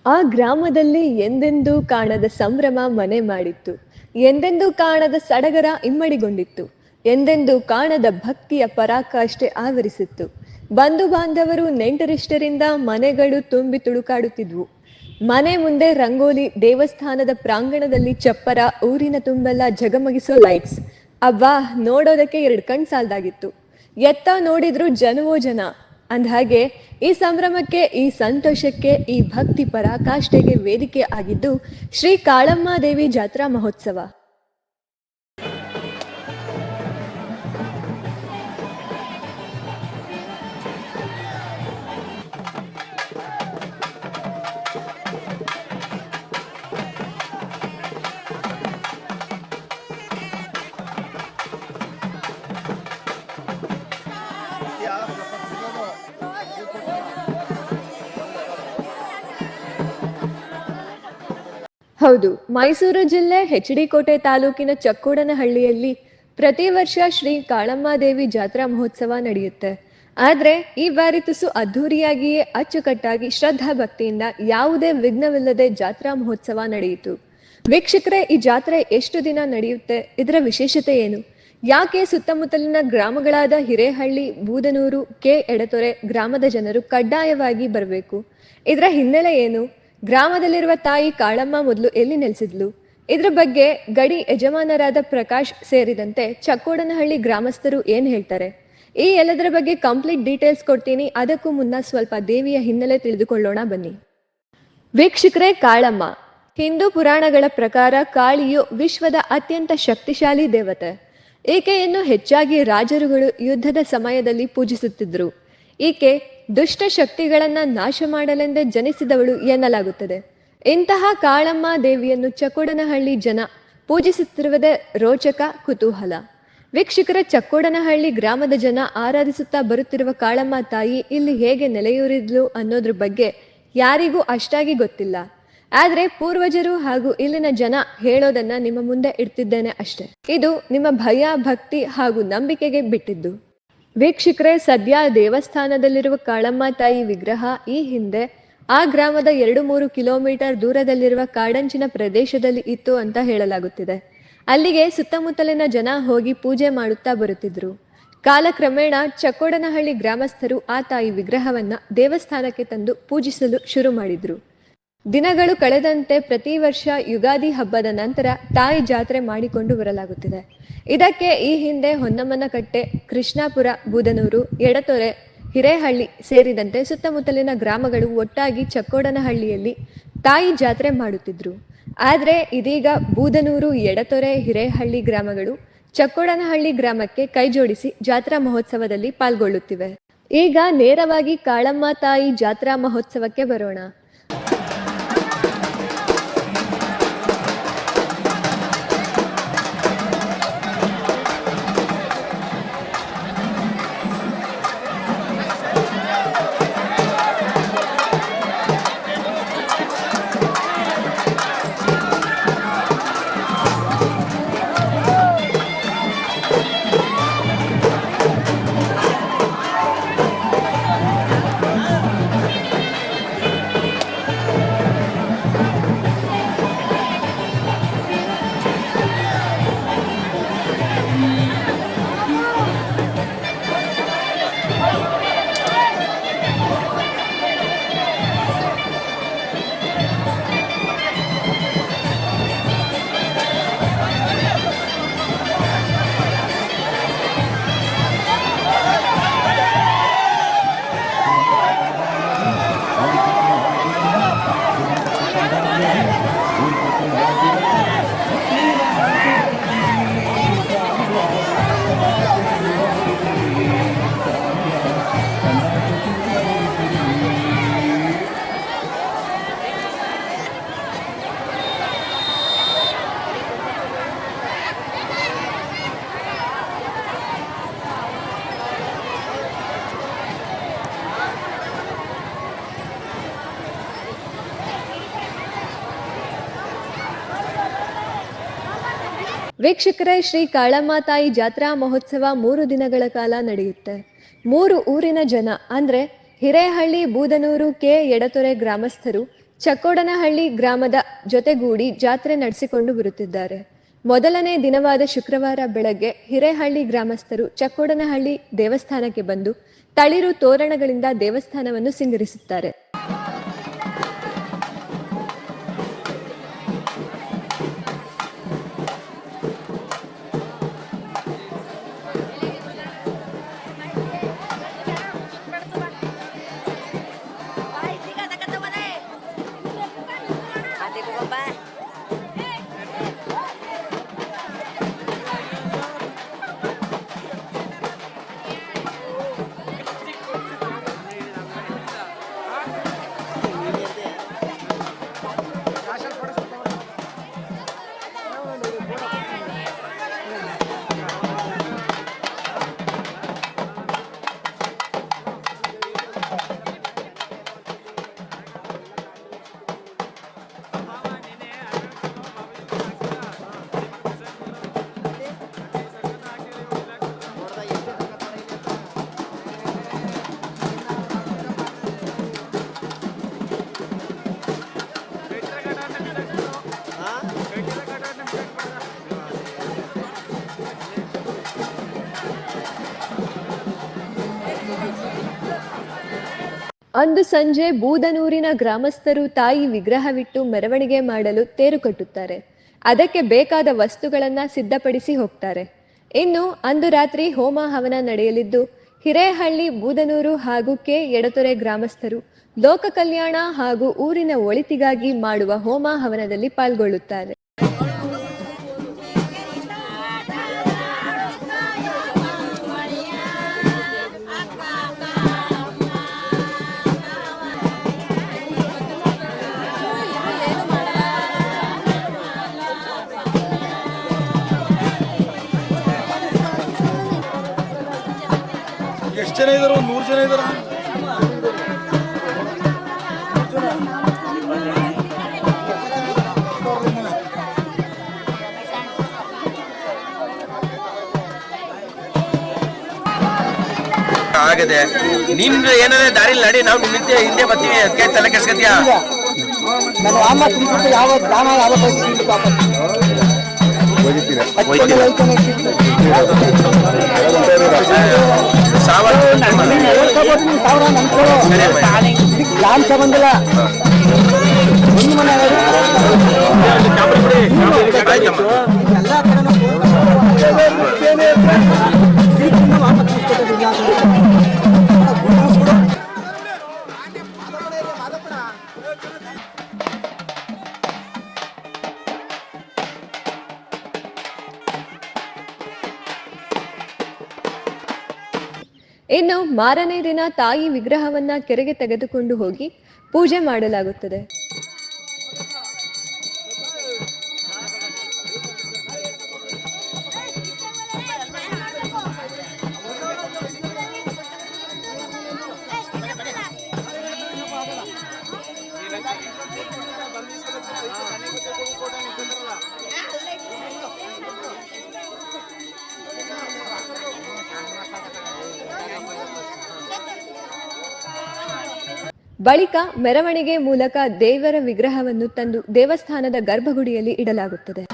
ಆ ಗ್ರಾಮದಲ್ಲಿ ಎಂದೆಂದೂ ಕಾಣದ ಸಂಭ್ರಮ ಮನೆ ಮಾಡಿತ್ತು. ಎಂದೆಂದೂ ಕಾಣದ ಸಡಗರ ಇಮ್ಮಡಿಗೊಂಡಿತ್ತು. ಎಂದೆಂದೂ ಕಾಣದ ಭಕ್ತಿಯ ಪರಾಕಾಷ್ಠೆ ಆವರಿಸಿತ್ತು. ಬಂಧು ಬಾಂಧವರು ನೆಂಟರಿಷ್ಟರಿಂದ ಮನೆಗಳು ತುಂಬಿ ತುಳುಕಾಡುತ್ತಿದ್ವು. ಮನೆ ಮುಂದೆ ರಂಗೋಲಿ, ದೇವಸ್ಥಾನದ ಪ್ರಾಂಗಣದಲ್ಲಿ ಚಪ್ಪರ, ಊರಿನ ತುಂಬೆಲ್ಲ ಜಗಮಗಿಸೋ ಲೈಟ್ಸ್. ಅಬ್ಬಾ, ನೋಡೋದಕ್ಕೆ ಎರಡು ಕಣ್ ಸಾಲ್ದಾಗಿತ್ತು. ಎತ್ತ ನೋಡಿದ್ರು ಜನವೋ ಜನ. ಅಂದ್ಹಾಗೆ ಈ ಸಂಭ್ರಮಕ್ಕೆ, ಈ ಸಂತೋಷಕ್ಕೆ, ಈ ಭಕ್ತಿ ಪರಾಕಾಷ್ಠೆಗೆ ವೇದಿಕೆ ಆಗಿದ್ದು ಶ್ರೀ ಕಾಳಮ್ಮ ದೇವಿ ಜಾತ್ರಾ ಮಹೋತ್ಸವ. ಹೌದು, ಮೈಸೂರು ಜಿಲ್ಲೆ ಹೆಚ್.ಡಿ. ಕೋಟೆ ತಾಲೂಕಿನ ಚಕ್ಕೋಡನಹಳ್ಳಿಯಲ್ಲಿ ಪ್ರತಿ ವರ್ಷ ಶ್ರೀ ಕಾಳಮ್ಮದೇವಿ ಜಾತ್ರಾ ಮಹೋತ್ಸವ ನಡೆಯುತ್ತೆ. ಆದ್ರೆ ಈ ಬಾರಿ ತುಸು ಅದ್ಧೂರಿಯಾಗಿಯೇ ಅಚ್ಚುಕಟ್ಟಾಗಿ ಶ್ರದ್ಧಾ ಭಕ್ತಿಯಿಂದ ಯಾವುದೇ ವಿಘ್ನವಿಲ್ಲದೆ ಜಾತ್ರಾ ಮಹೋತ್ಸವ ನಡೆಯಿತು. ವೀಕ್ಷಕರೇ, ಈ ಜಾತ್ರೆ ಎಷ್ಟು ದಿನ ನಡೆಯುತ್ತೆ? ಇದರ ವಿಶೇಷತೆ ಏನು? ಯಾಕೆ ಸುತ್ತಮುತ್ತಲಿನ ಗ್ರಾಮಗಳಾದ ಹಿರೇಹಳ್ಳಿ, ಬೂದನೂರು, ಕೆ. ಎಡತೊರೆ ಗ್ರಾಮದ ಜನರು ಕಡ್ಡಾಯವಾಗಿ ಬರಬೇಕು? ಇದರ ಹಿನ್ನೆಲೆ ಏನು? ಗ್ರಾಮದಲ್ಲಿರುವ ತಾಯಿ ಕಾಳಮ್ಮ ಮೊದಲು ಎಲ್ಲಿ ನೆಲೆಸಿದ್ಲು? ಇದ್ರ ಬಗ್ಗೆ ಗಡಿ ಯಜಮಾನರಾದ ಪ್ರಕಾಶ್ ಸೇರಿದಂತೆ ಚಕ್ಕೋಡನಹಳ್ಳಿ ಗ್ರಾಮಸ್ಥರು ಏನ್ ಹೇಳ್ತಾರೆ? ಈ ಎಲ್ಲದರ ಬಗ್ಗೆ ಕಂಪ್ಲೀಟ್ ಡೀಟೇಲ್ಸ್ ಕೊಡ್ತೀನಿ. ಅದಕ್ಕೂ ಮುನ್ನ ಸ್ವಲ್ಪ ದೇವಿಯ ಹಿನ್ನೆಲೆ ತಿಳಿದುಕೊಳ್ಳೋಣ ಬನ್ನಿ. ವೀಕ್ಷಕರೇ, ಕಾಳಮ್ಮ ಹಿಂದೂ ಪುರಾಣಗಳ ಪ್ರಕಾರ ಕಾಳಿಯು ವಿಶ್ವದ ಅತ್ಯಂತ ಶಕ್ತಿಶಾಲಿ ದೇವತೆ. ಈಕೆಯನ್ನು ಹೆಚ್ಚಾಗಿ ರಾಜರುಗಳು ಯುದ್ಧದ ಸಮಯದಲ್ಲಿ ಪೂಜಿಸುತ್ತಿದ್ದರು. ಈಕೆ ದುಷ್ಟ ಶಕ್ತಿಗಳನ್ನ ನಾಶ ಮಾಡಲೆಂದೇ ಜನಿಸಿದವಳು ಎನ್ನಲಾಗುತ್ತದೆ. ಇಂತಹ ಕಾಳಮ್ಮ ದೇವಿಯನ್ನು ಚಕ್ಕೋಡನಹಳ್ಳಿ ಜನ ಪೂಜಿಸುತ್ತಿರುವುದೇ ರೋಚಕ ಕುತೂಹಲ. ವೀಕ್ಷಕರ, ಚಕ್ಕೋಡನಹಳ್ಳಿ ಗ್ರಾಮದ ಜನ ಆರಾಧಿಸುತ್ತಾ ಬರುತ್ತಿರುವ ಕಾಳಮ್ಮ ತಾಯಿ ಇಲ್ಲಿ ಹೇಗೆ ನೆಲೆಯೂರಿದ್ಲು ಅನ್ನೋದ್ರ ಬಗ್ಗೆ ಯಾರಿಗೂ ಅಷ್ಟಾಗಿ ಗೊತ್ತಿಲ್ಲ. ಆದ್ರೆ ಪೂರ್ವಜರು ಹಾಗೂ ಇಲ್ಲಿನ ಜನ ಹೇಳೋದನ್ನ ನಿಮ್ಮ ಮುಂದೆ ಇಡ್ತಿದ್ದೇನೆ ಅಷ್ಟೆ. ಇದು ನಿಮ್ಮ ಭಯ, ಭಕ್ತಿ ಹಾಗೂ ನಂಬಿಕೆಗೆ ಬಿಟ್ಟಿದ್ದು. ವೀಕ್ಷಕರೇ, ಸದ್ಯ ದೇವಸ್ಥಾನದಲ್ಲಿರುವ ಕಾಳಮ್ಮ ತಾಯಿ ವಿಗ್ರಹ ಈ ಹಿಂದೆ ಆ ಗ್ರಾಮದ 2-3 ಕಿಲೋಮೀಟರ್ ದೂರದಲ್ಲಿರುವ ಕಾಡಂಚಿನ ಪ್ರದೇಶದಲ್ಲಿ ಇತ್ತು ಅಂತ ಹೇಳಲಾಗುತ್ತಿದೆ. ಅಲ್ಲಿಗೆ ಸುತ್ತಮುತ್ತಲಿನ ಜನ ಹೋಗಿ ಪೂಜೆ ಮಾಡುತ್ತಾ ಬರುತ್ತಿದ್ರು. ಕಾಲಕ್ರಮೇಣ ಚಕ್ಕೋಡನಹಳ್ಳಿ ಗ್ರಾಮಸ್ಥರು ಆ ತಾಯಿ ವಿಗ್ರಹವನ್ನ ದೇವಸ್ಥಾನಕ್ಕೆ ತಂದು ಪೂಜಿಸಲು ಶುರು ಮಾಡಿದ್ರು. ದಿನಗಳು ಕಳೆದಂತೆ ಪ್ರತಿ ವರ್ಷ ಯುಗಾದಿ ಹಬ್ಬದ ನಂತರ ತಾಯಿ ಜಾತ್ರೆ ಮಾಡಿಕೊಂಡು ಬರಲಾಗುತ್ತಿದೆ. ಇದಕ್ಕೆ ಈ ಹಿಂದೆ ಹೊನ್ನಮ್ಮನಕಟ್ಟೆ, ಕೃಷ್ಣಾಪುರ, ಬೂದನೂರು, ಎಡತೊರೆ, ಹಿರೇಹಳ್ಳಿ ಸೇರಿದಂತೆ ಸುತ್ತಮುತ್ತಲಿನ ಗ್ರಾಮಗಳು ಒಟ್ಟಾಗಿ ಚಕ್ಕೋಡನಹಳ್ಳಿಯಲ್ಲಿ ತಾಯಿ ಜಾತ್ರೆ ಮಾಡುತ್ತಿದ್ರು. ಆದ್ರೆ ಇದೀಗ ಬೂದನೂರು, ಎಡತೊರೆ, ಹಿರೇಹಳ್ಳಿ ಗ್ರಾಮಗಳು ಚಕ್ಕೋಡನಹಳ್ಳಿ ಗ್ರಾಮಕ್ಕೆ ಕೈಜೋಡಿಸಿ ಜಾತ್ರಾ ಮಹೋತ್ಸವದಲ್ಲಿ ಪಾಲ್ಗೊಳ್ಳುತ್ತಿವೆ. ಈಗ ನೇರವಾಗಿ ಕಾಳಮ್ಮ ತಾಯಿ ಜಾತ್ರಾ ಮಹೋತ್ಸವಕ್ಕೆ ಬರೋಣ. ವೀಕ್ಷಕರೇ, ಶ್ರೀ ಕಾಳಮ್ಮ ತಾಯಿ ಜಾತ್ರಾ ಮಹೋತ್ಸವ 3 ದಿನಗಳ ಕಾಲ ನಡೆಯುತ್ತೆ. 3 ಊರಿನ ಜನ ಅಂದ್ರೆ ಹಿರೇಹಳ್ಳಿ, ಬೂದನೂರು, ಕೆ. ಎಡತೊರೆ ಗ್ರಾಮಸ್ಥರು ಚಕ್ಕೋಡನಹಳ್ಳಿ ಗ್ರಾಮದ ಜೊತೆಗೂಡಿ ಜಾತ್ರೆ ನಡೆಸಿಕೊಂಡು ಬರುತ್ತಿದ್ದಾರೆ. ಮೊದಲನೇ ದಿನವಾದ ಶುಕ್ರವಾರ ಬೆಳಗ್ಗೆ ಹಿರೇಹಳ್ಳಿ ಗ್ರಾಮಸ್ಥರು ಚಕ್ಕೋಡನಹಳ್ಳಿ ದೇವಸ್ಥಾನಕ್ಕೆ ಬಂದು ತಳಿರು ತೋರಣಗಳಿಂದ ದೇವಸ್ಥಾನವನ್ನು ಸಿಂಗರಿಸುತ್ತಾರೆ. ಅಂದು ಸಂಜೆ ಬೂದನೂರಿನ ಗ್ರಾಮಸ್ಥರು ತಾಯಿ ವಿಗ್ರಹವಿಟ್ಟು ಮೆರವಣಿಗೆ ಮಾಡಲು ತೇರು ಕಟ್ಟುತ್ತಾರೆ. ಅದಕ್ಕೆ ಬೇಕಾದ ವಸ್ತುಗಳನ್ನು ಸಿದ್ಧಪಡಿಸಿ ಹೋಗ್ತಾರೆ. ಇನ್ನು ಅಂದು ರಾತ್ರಿ ಹೋಮ ಹವನ ನಡೆಯಲಿದ್ದು ಹಿರೇಹಳ್ಳಿ, ಬೂದನೂರು ಹಾಗೂ ಕೆ ಎಡತೊರೆ ಗ್ರಾಮಸ್ಥರು ಲೋಕ ಕಲ್ಯಾಣ ಹಾಗೂ ಊರಿನ ಒಳಿತಿಗಾಗಿ ಮಾಡುವ ಹೋಮ ಹವನದಲ್ಲಿ ಪಾಲ್ಗೊಳ್ಳುತ್ತಾರೆ. ಎಷ್ಟು ಜನ ಇದ್ದಾರೆ? 100 ಜನ ಇದ್ದಾರೆ. ಆಗಿದೆ. ನೀನ್ ಏನಾದ್ರೆ ದಾರಿ ನಡಿ, ನಾವು ನಿಮ್ ಹಿಂದೆ ಬರ್ತೀವಿ. ಅದಕ್ಕೆ ತಲೆ ಕೆಡ್ಸ್ಕತ್ತೀಯ? ಇನ್ನು ಮಾರನೇ ದಿನ ತಾಯಿ ವಿಗ್ರಹವನ್ನ ಕೆರೆಗೆ ತೆಗೆದುಕೊಂಡು ಹೋಗಿ ಪೂಜೆ ಮಾಡಲಾಗುತ್ತದೆ. ಬಳಿಕ ಮೆರವಣಿಗೆ ಮೂಲಕ ದೇವರ ವಿಗ್ರಹವನ್ನು ತಂದು ದೇವಸ್ಥಾನದ ಗರ್ಭಗುಡಿಯಲ್ಲಿ ಇಡಲಾಗುತ್ತದೆ.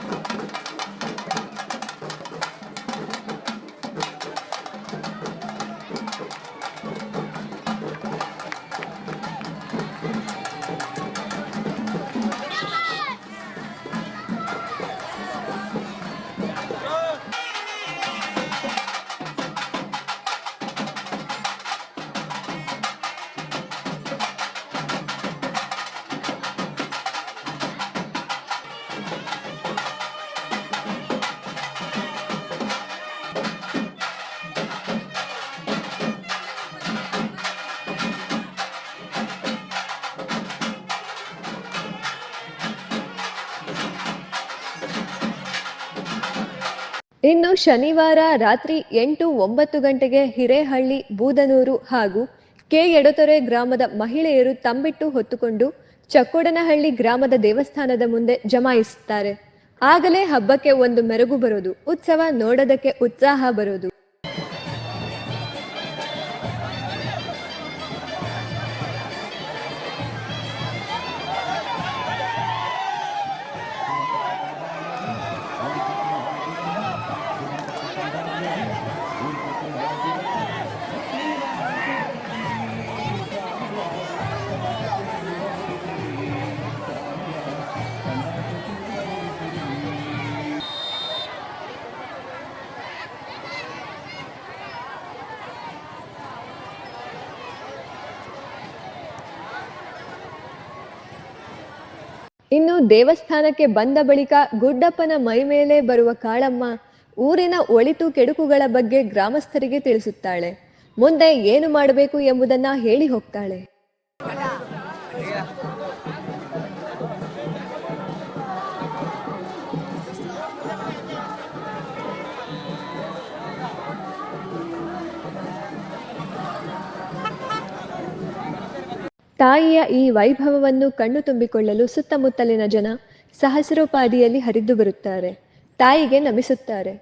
ಇನ್ನು ಶನಿವಾರ ರಾತ್ರಿ 8-9 ಗಂಟೆಗೆ ಹಿರೇಹಳ್ಳಿ, ಬೂದನೂರು ಹಾಗೂ ಕೆ ಎಡತೊರೆ ಗ್ರಾಮದ ಮಹಿಳೆಯರು ತಂಬಿಟ್ಟು ಹೊತ್ತುಕೊಂಡು ಚಕ್ಕೋಡನಹಳ್ಳಿ ಗ್ರಾಮದ ದೇವಸ್ಥಾನದ ಮುಂದೆ ಜಮಾಯಿಸುತ್ತಾರೆ. ಆಗಲೇ ಹಬ್ಬಕ್ಕೆ ಒಂದು ಮೆರುಗು ಬರೋದು, ಉತ್ಸವ ನೋಡೋದಕ್ಕೆ ಉತ್ಸಾಹ ಬರೋದು. ಇನ್ನು ದೇವಸ್ಥಾನಕ್ಕೆ ಬಂದ ಬಳಿಕ ಗುಡ್ಡಪ್ಪನ ಮೈ ಮೇಲೆ ಬರುವ ಕಾಳಮ್ಮ ಊರಿನ ಒಳಿತು ಕೆಡುಕುಗಳ ಬಗ್ಗೆ ಗ್ರಾಮಸ್ಥರಿಗೆ ತಿಳಿಸುತ್ತಾಳೆ. ಮುಂದೆ ಏನು ಮಾಡಬೇಕು ಎಂಬುದನ್ನ ಹೇಳಿ ಹೋಗ್ತಾಳೆ. ತಾಯಿಯ ಈ ವೈಭವವನ್ನು ಕಣ್ಣು ತುಂಬಿಕೊಳ್ಳಲು ಸುತ್ತಮುತ್ತಲಿನ ಜನ ಸಹಸ್ರೋಪಾದಿಯಲ್ಲಿ ಹರಿದು ಬರುತ್ತಾರೆ. ತಾಯಿಗೆ ನಮಿಸುತ್ತಾರೆ.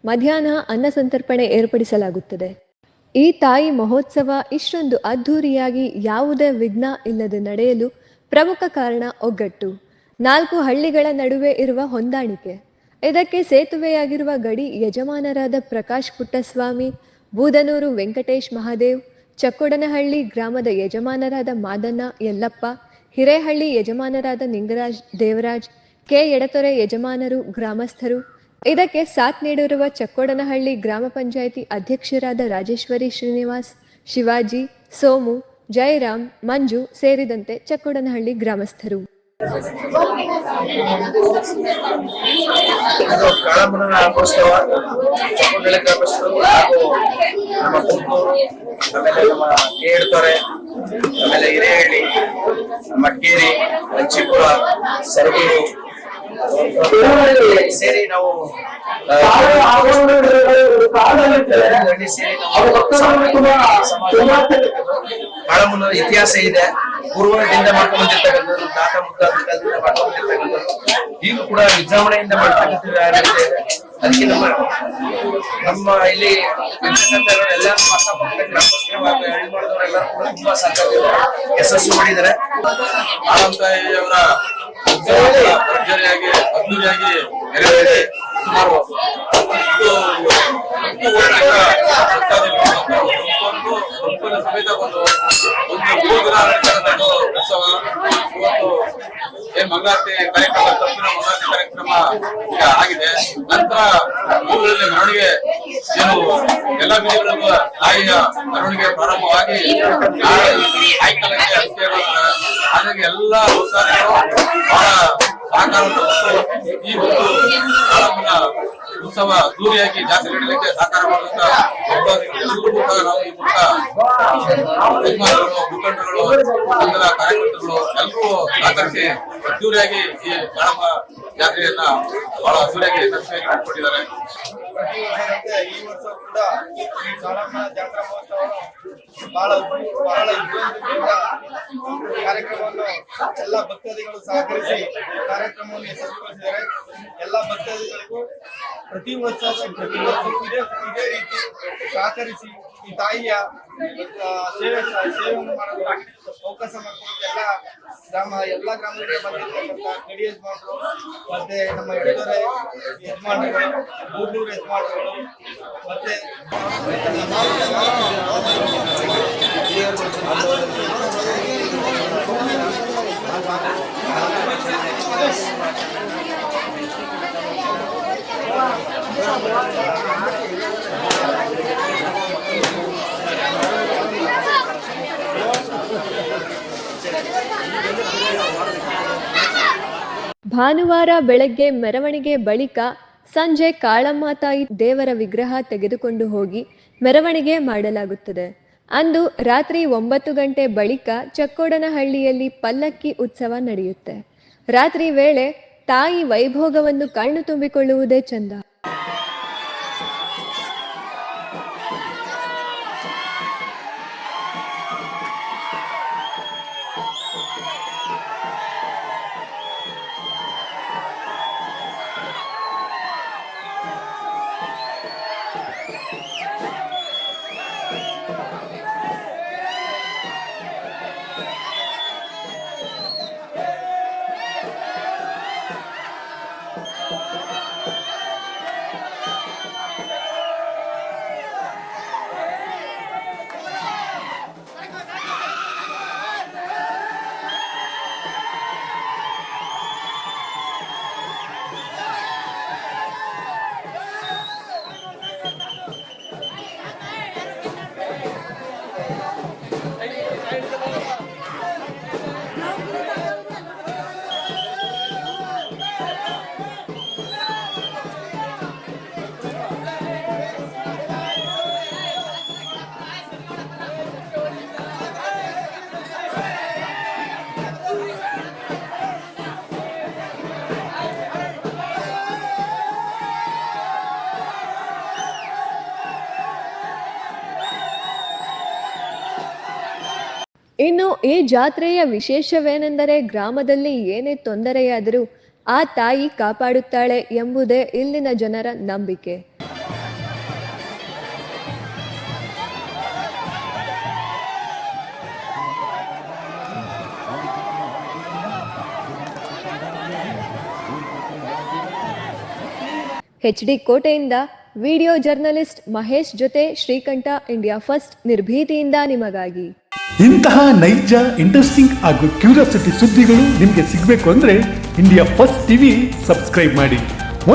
ಮಧ್ಯಾಹ್ನ ಅನ್ನ ಸಂತರ್ಪಣೆ ಏರ್ಪಡಿಸಲಾಗುತ್ತದೆ. ಈ ತಾಯಿ ಮಹೋತ್ಸವ ಇಷ್ಟೊಂದು ಅದ್ಧೂರಿಯಾಗಿ ಯಾವುದೇ ವಿಘ್ನ ಇಲ್ಲದೆ ನಡೆಯಲು ಪ್ರಮುಖ ಕಾರಣ ಒಗ್ಗಟ್ಟು. 4 ಹಳ್ಳಿಗಳ ನಡುವೆ ಇರುವ ಹೊಂದಾಣಿಕೆ. ಇದಕ್ಕೆ ಸೇತುವೆಯಾಗಿರುವ ಗಡಿ ಯಜಮಾನರಾದ ಪ್ರಕಾಶ್ ಪುಟ್ಟಸ್ವಾಮಿ, ಬೂದನೂರು ವೆಂಕಟೇಶ್ ಮಹಾದೇವ್, ಚಕ್ಕೋಡನಹಳ್ಳಿ ಗ್ರಾಮದ ಯಜಮಾನರಾದ ಮಾದಣ್ಣ ಯಲ್ಲಪ್ಪ, ಹಿರೇಹಳ್ಳಿ ಯಜಮಾನರಾದ ನಿಂಗರಾಜ್ ದೇವರಾಜ್, ಕೆ ಎಡತೊರೆ ಯಜಮಾನರು ಗ್ರಾಮಸ್ಥರು. ಇದಕ್ಕೆ ಸಾಥ್ ನೀಡಿರುವ ಚಕ್ಕೋಡನಹಳ್ಳಿ ಗ್ರಾಮ ಪಂಚಾಯಿತಿ ಅಧ್ಯಕ್ಷರಾದ ರಾಜೇಶ್ವರಿ ಶ್ರೀನಿವಾಸ್, ಶಿವಾಜಿ, ಸೋಮು, ಜಯರಾಮ್, ಮಂಜು ಸೇರಿದಂತೆ ಚಕ್ಕೋಡನಹಳ್ಳಿ ಗ್ರಾಮಸ್ಥರು. ಕಾಳಮ್ಮನ ಮಹೋತ್ಸವ ಚಕ್ಕೋಡನಹಳ್ಳಿ ಗ್ರಾಮಸ್ಥರು ಹಾಗೂ ನಮ್ಮ ಕುಂದೂರು, ಆಮೇಲೆ ನಮ್ಮ ಕೇಳ್ತೊರೆ, ಆಮೇಲೆ ಹಿರೇಹಳ್ಳಿ, ಮಕ್ಕೇರಿ, ಲಂಚಿಪುರ, ಸರಗೂರು ಸೇರಿ ನಾವು ಕಾಳಮ್ಮನ ಇತಿಹಾಸ ಇದೆ. ಪೂರ್ವದಿಂದ ಮಾಡ್ಕೊಂಡು ಬಂದಿರ್ತಕ್ಕಂಥದ್ದು, ತಾತ ಮುತ್ತಾತದಿಂದ ಮಾಡ್ಕೊಂಡು ಬಂದಿರ್ತಕ್ಕಂಥದ್ದು, ಈಗೂ ಕೂಡ ವಿಜೃಂಭಣೆಯಿಂದ ಮಾಡ್ತಕ್ಕಂಥದ್ದು ಅದಕ್ಕೆ ನಮ್ಮ ಇಲ್ಲಿ ಎಲ್ಲ ಅಕ್ಕಪಕ್ಕದ ಗ್ರಾಮಸ್ಥರು ಹಾಗೂ ಹಳ್ಳಿಮಾಡದವರೆಲ್ಲರೂ ಕೂಡ ತುಂಬಾ ಸಹಕಾರ ಯಶಸ್ಸು ಮಾಡಿದ್ದಾರೆ. ಆಳಂತಾಯಿಯವರ ಭರ್ಜರಿಯಾಗಿ ಅದ್ದೂರಿಯಾಗಿ ನೆರವೇರಿ ಸುಮಾರು ಸಮೇತ ಒಂದು ಉತ್ಸವ ಇವತ್ತು ಏನ್ ಮಂಗಳಾರತಿ ಕಾರ್ಯಕ್ರಮ, ತಪ್ಪಿನ ಮಂಗಳಾರತಿ ಕಾರ್ಯಕ್ರಮ ಈಗ ಆಗಿದೆ. ನಂತರ ಊರಲ್ಲಿ ಮೆರವಣಿಗೆ ಏನು ಎಲ್ಲಾ ಬೀದಿಗಳಲ್ಲೂ ತಾಯಿಯ ಮೆರವಣಿಗೆ ಪ್ರಾರಂಭವಾಗಿ ಸಾಯಂಕಾಲಕ್ಕೆ ಹಾಗಾಗಿ ಎಲ್ಲಾ ಉತ್ಸಾಹಗಳು ಬಹಳ ಸಹಕಾರವನ್ನು ಈ ಒಂದು ಕಾಳಮ್ಮನ ಉತ್ಸವ ದೂರಿಯಾಗಿ ಜಾತ್ರೆ ನೀಡಲಿಕ್ಕೆ ಸಹಕಾರ ಮಾಡುವಂತ ಎಲ್ಲರಿಗೂ ಕೂಡ ನಾವು ಈ ಮೂಲಕ ಮುಖಂಡರುಗಳು, ಮಂಡಲ ಕಾರ್ಯಕರ್ತರುಗಳು ಎಲ್ಲರೂ ಸಹಕರಿಸಿ ಅದ್ದೂರಿಯಾಗಿ ಈ ಕಾಳಮ್ಮ ಜಾತ್ರೆಯನ್ನ ಬಹಳ ಅದ್ದೂರಿಯಾಗಿ ಯಶಸ್ವಿಯಾಗಿ ಮಾಡಿಕೊಂಡಿದ್ದಾರೆ. ಪ್ರತಿ ವರ್ಷದಂತೆ ಈ ವರ್ಷ ಕೂಡ ಕಾಳಮ್ಮನ ಜಾತ್ರಾ ಮಹೋತ್ಸವವನ್ನು ಬಹಳ ವಿಜೃಂಭಣೆಯಿಂದ ಕಾರ್ಯಕ್ರಮವನ್ನು ಎಲ್ಲ ಭಕ್ತಾದಿಗಳು ಸಹಕರಿಸಿ ಕಾರ್ಯಕ್ರಮವನ್ನು ಯಶಸ್ವಿಗೊಳಿಸಿದ್ದಾರೆ. ಎಲ್ಲ ಭಕ್ತಾದಿಗಳಿಗೂ ಪ್ರತಿ ವರ್ಷವೂ ಇದೇ ರೀತಿ ಸಹಕರಿಸಿ ಈ ತಾಯಿಯ ಸೇವೆಯನ್ನು ಮಾಡಲು ಅವಕಾಶ ಮಾಡಿಕೊಟ್ಟು ಎಲ್ಲ ಗ್ರಾಮಗಳಿಗೆ ಬಂದಿರತಕ್ಕಂಥ ಗಡಿ ಯಜಮಾನರು, ಮತ್ತೆ ನಮ್ಮ ಎಡದೊರೆ ಯಜಮಾನರುಗಳು, ಬೂದೂರು ಯಜಮಾನರುಗಳು, ಮತ್ತೆ ಭಾನುವಾರ ಬೆಳಗ್ಗೆ ಮೆರವಣಿಗೆ ಬಳಿಕ ಸಂಜೆ ಕಾಳಮ್ಮ ತಾಯಿ ದೇವರ ವಿಗ್ರಹ ತೆಗೆದುಕೊಂಡು ಹೋಗಿ ಮೆರವಣಿಗೆ ಮಾಡಲಾಗುತ್ತದೆ. ಅಂದು ರಾತ್ರಿ 9 ಗಂಟೆ ಬಳಿಕ ಚಕ್ಕೋಡನಹಳ್ಳಿಯಲ್ಲಿ ಪಲ್ಲಕ್ಕಿ ಉತ್ಸವ ನಡೆಯುತ್ತೆ. ರಾತ್ರಿ ವೇಳೆ ತಾಯಿ ವೈಭೋಗವನ್ನು ಕಣ್ಣು ತುಂಬಿಕೊಳ್ಳುವುದೇ ಚಂದ. ಇನ್ನು ಈ ಜಾತ್ರೆಯ ವಿಶೇಷವೇನೆಂದರೆ ಗ್ರಾಮದಲ್ಲಿ ಏನೇ ತೊಂದರೆಯಾದರೂ ಆ ತಾಯಿ ಕಾಪಾಡುತ್ತಾಳೆ ಎಂಬುದೇ ಇಲ್ಲಿನ ಜನರ ನಂಬಿಕೆ. HD ಕೋಟೆಯಿಂದ ವಿಡಿಯೋ ಜರ್ನಲಿಸ್ಟ್ ಮಹೇಶ್ ಜೊತೆ ಶ್ರೀಕಂಠ, ಇಂಡಿಯಾ ಫಸ್ಟ್, ನಿರ್ಭೀತಿಯಿಂದ ನಿಮಗಾಗಿ. ಇಂತಹ ನೈಜ, ಇಂಟ್ರೆಸ್ಟಿಂಗ್ ಹಾಗೂ ಕ್ಯೂರಿಯಾಸಿಟಿ ಸುದ್ದಿಗಳು ನಿಮಗೆ ಸಿಗಬೇಕು ಅಂದ್ರೆ ಇಂಡಿಯಾ ಫಸ್ಟ್ ಟಿವಿ ಸಬ್ಸ್ಕ್ರೈಬ್ ಮಾಡಿ.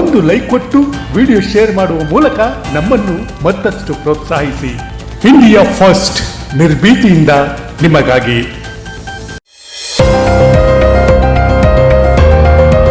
ಒಂದು ಲೈಕ್ ಕೊಟ್ಟು ವಿಡಿಯೋ ಶೇರ್ ಮಾಡುವ ಮೂಲಕ ನಮ್ಮನ್ನು ಮತ್ತಷ್ಟು ಪ್ರೋತ್ಸಾಹಿಸಿ. ಇಂಡಿಯಾ ಫಸ್ಟ್, ನಿರ್ಭೀತಿಯಿಂದ ನಿಮಗಾಗಿ.